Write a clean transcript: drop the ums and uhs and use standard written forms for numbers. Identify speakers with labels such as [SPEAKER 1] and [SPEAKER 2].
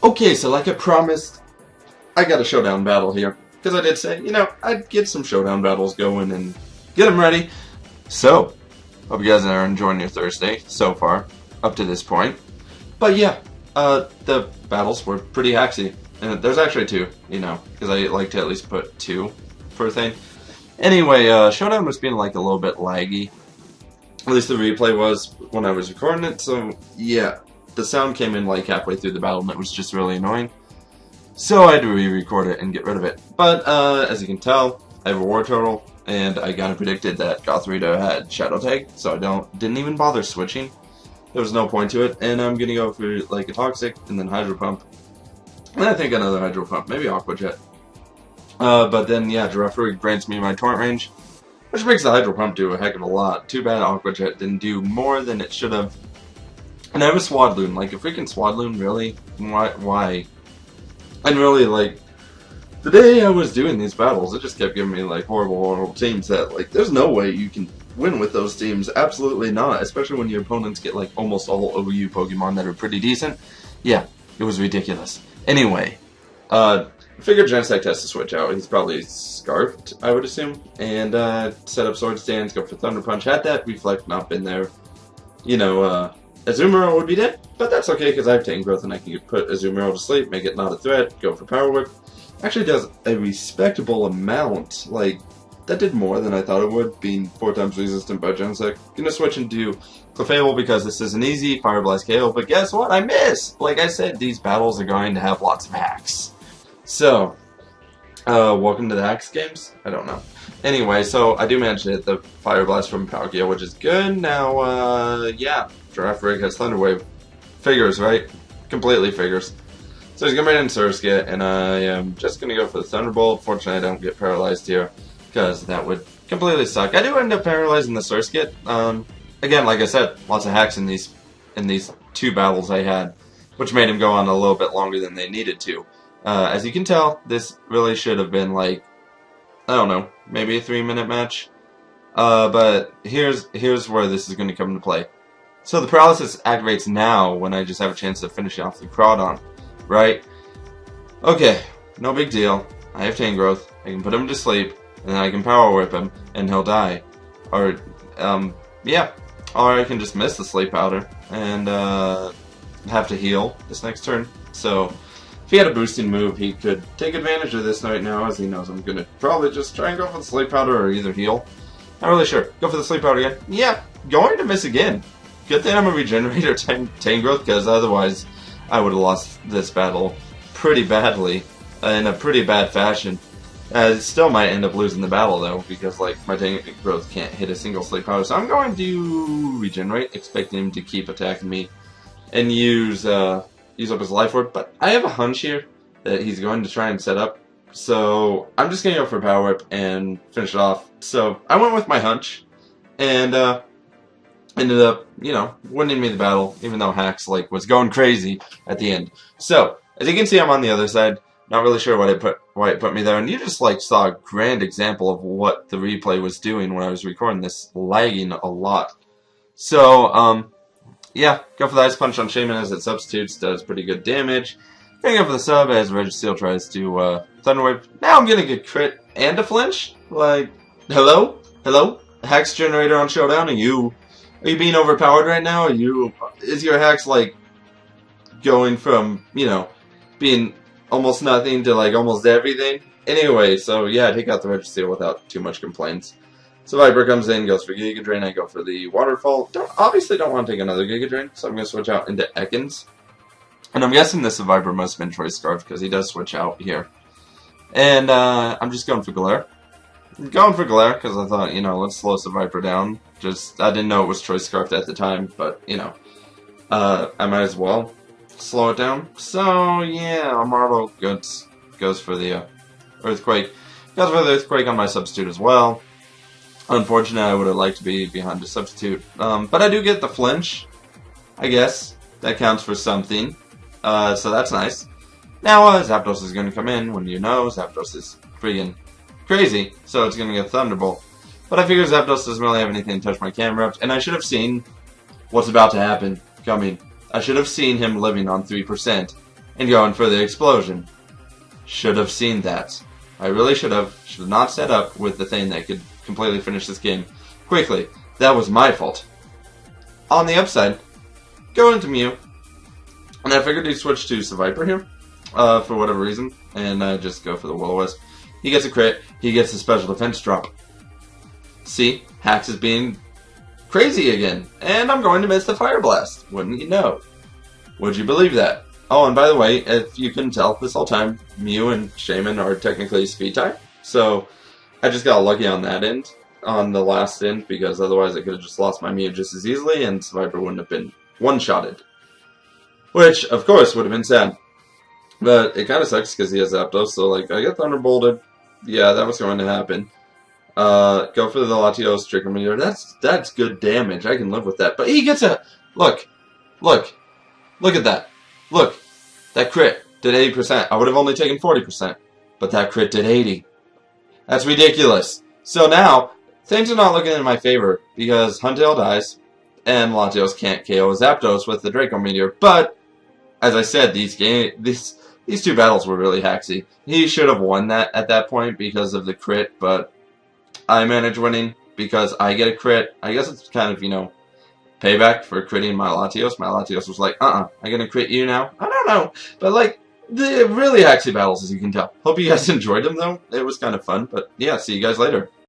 [SPEAKER 1] Okay, so like I promised, I got a showdown battle here. Because I did say, I'd get some showdown battles going and get them ready. So, hope you guys are enjoying your Thursday so far, up to this point. But yeah, the battles were pretty hacksy. And there's actually two, because I like to at least put two per thing. Anyway, Showdown was being like a little bit laggy. At least the replay was when I was recording it, so yeah. The sound came in like halfway through the battle and it was just really annoying. So I had to re-record it and get rid of it. But as you can tell, I have a war total, and I kind of predicted that Gothrita had Shadow Tag, so I didn't even bother switching. There was no point to it, and I'm gonna go for like a Toxic and then Hydro Pump. And I think another Hydro Pump, maybe Aqua Jet. But then yeah, Giraffe grants me my Torrent range, which makes the Hydro Pump do a heck of a lot. Too bad Aqua Jet didn't do more than it should have. And I have a Swadloon, like a freaking Swadloon, really? Why? And really, like, the day I was doing these battles, it just kept giving me, like, horrible teams that, like, there's no way you can win with those teams. Absolutely not, especially when your opponents get, like, almost all OU Pokemon that are pretty decent. Yeah, it was ridiculous. Anyway, I figured Genesect has to switch out. He's probably Scarfed, I would assume. And, set up Sword Stands, go for Thunder Punch. Had that Reflect not been there, Azumarill would be dead, but that's okay because I have Tank Growth and I can put Azumarill to sleep, make it not a threat, go for Power Whip. Actually does a respectable amount, like, that did more than I thought it would, being 4 times resistant by Genesect. Gonna switch into Clefable because this is an easy Fire Blast KO, but guess what? I missed! Like I said, these battles are going to have lots of hacks. So, welcome to the hacks games? I don't know. Anyway, so I do manage to hit the Fire Blast from Palkia, which is good. Now, yeah. Giraffe has Thunder Wave. Figures, right? Completely figures. So he's going to bring in Surskit, and I am just going to go for the Thunderbolt. Fortunately, I don't get paralyzed here, because that would completely suck. I do end up paralyzing the Surskit. Again, like I said, lots of hacks in these two battles I had, which made him go on a little bit longer than they needed to. As you can tell, this really should have been like, I don't know, maybe a 3-minute match. But here's where this is going to come into play. So the paralysis activates now when I just have a chance to finish off the Crawdon, right? Okay, no big deal. I have Tangrowth. I can put him to sleep, and then I can Power Whip him, and he'll die. Or, yeah. Or I can just miss the Sleep Powder, and have to heal this next turn. So, if he had a boosting move, he could take advantage of this right now, as he knows I'm going to probably just try and go for the Sleep Powder or either heal. Not really sure. Go for the Sleep Powder again. Yeah, going to miss again. Good thing I'm a Regenerator Tangrowth, because otherwise I would have lost this battle pretty badly, in a pretty bad fashion. Still might end up losing the battle, though, because like my Tangrowth can't hit a single Sleep Powder. So I'm going to Regenerate, expecting him to keep attacking me, and use up his Life Orb. But I have a hunch here that he's going to try and set up, so I'm just going to go for Power Whip and finish it off. So I went with my hunch, and ended up, winning me the battle, even though Hacks, was going crazy at the end. So, as you can see, I'm on the other side. Not really sure why it put me there. And you just, saw a grand example of what the replay was doing when I was recording this, lagging a lot. So, yeah, go for the Ice Punch on Shaman as it substitutes, does pretty good damage. Going up for the sub as Registeel tries to, Thunder Wave. Now I'm getting a crit and a flinch? Hello? Hello? Hacks Generator on Showdown, Are you being overpowered right now? Is your hacks going from, being almost nothing to almost everything? Anyway, so yeah, take out the Registeel without too much complaints. So Viper comes in, goes for Giga Drain, I go for the Waterfall. Obviously don't want to take another Giga Drain, so I'm going to switch out into Ekans. And I'm guessing this Viper must have been Choice Scarf, because he does switch out here. And I'm just going for Glare. Going for Glare, because I thought, let's slow the Viper down. I didn't know it was Choice Scarfed at the time, but, I might as well slow it down. So, yeah, Amarlo goes for the Earthquake. Goes for the Earthquake on my substitute as well. Unfortunately, I would have liked to be behind the substitute. But I do get the flinch, I guess. That counts for something. So that's nice. Now, Zapdos is going to come in when Zapdos is freaking crazy, so it's going to get Thunderbolt. But I figure Zapdos doesn't really have anything to touch my camera up, and I should have seen what's about to happen coming. I should have seen him living on 3%, and going for the explosion. Should have seen that. I really should have. Should have not set up with the thing that could completely finish this game quickly. That was my fault. On the upside, go into Mew, and I figured he'd switch to Viper here, for whatever reason, and I just go for the Will-O-Wisp. He gets a crit, he gets a special defense drop. See, Hax is being crazy again, and I'm going to miss the Fire Blast. Wouldn't you know? Would you believe that? Oh, and by the way, if you couldn't tell this whole time, Mew and Shaman are technically speed type, so I just got lucky on that end, on the last end, because otherwise I could have just lost my Mew just as easily, and Viper wouldn't have been one-shotted. Which, of course, would have been sad. But it kind of sucks because he has Zapdos, so like, I get Thunderbolted. Yeah, that was going to happen. Go for the Latios Trigger Meteor. That's good damage. I can live with that. But he gets a... Look at that. Look. That crit did 80%. I would have only taken 40%. But that crit did 80. That's ridiculous. So now, things are not looking in my favor because Huntail dies, and Latios can't KO Zapdos with the Draco Meteor. But, as I said, these two battles were really haxy. He should have won that at that point because of the crit, but I managed winning because I get a crit. I guess it's kind of, you know, payback for critting my Latios. My Latios was like, I'm gonna crit you now? I don't know. But, like, the really haxy battles, as you can tell. Hope you guys enjoyed them, though. It was kind of fun. But, yeah, see you guys later.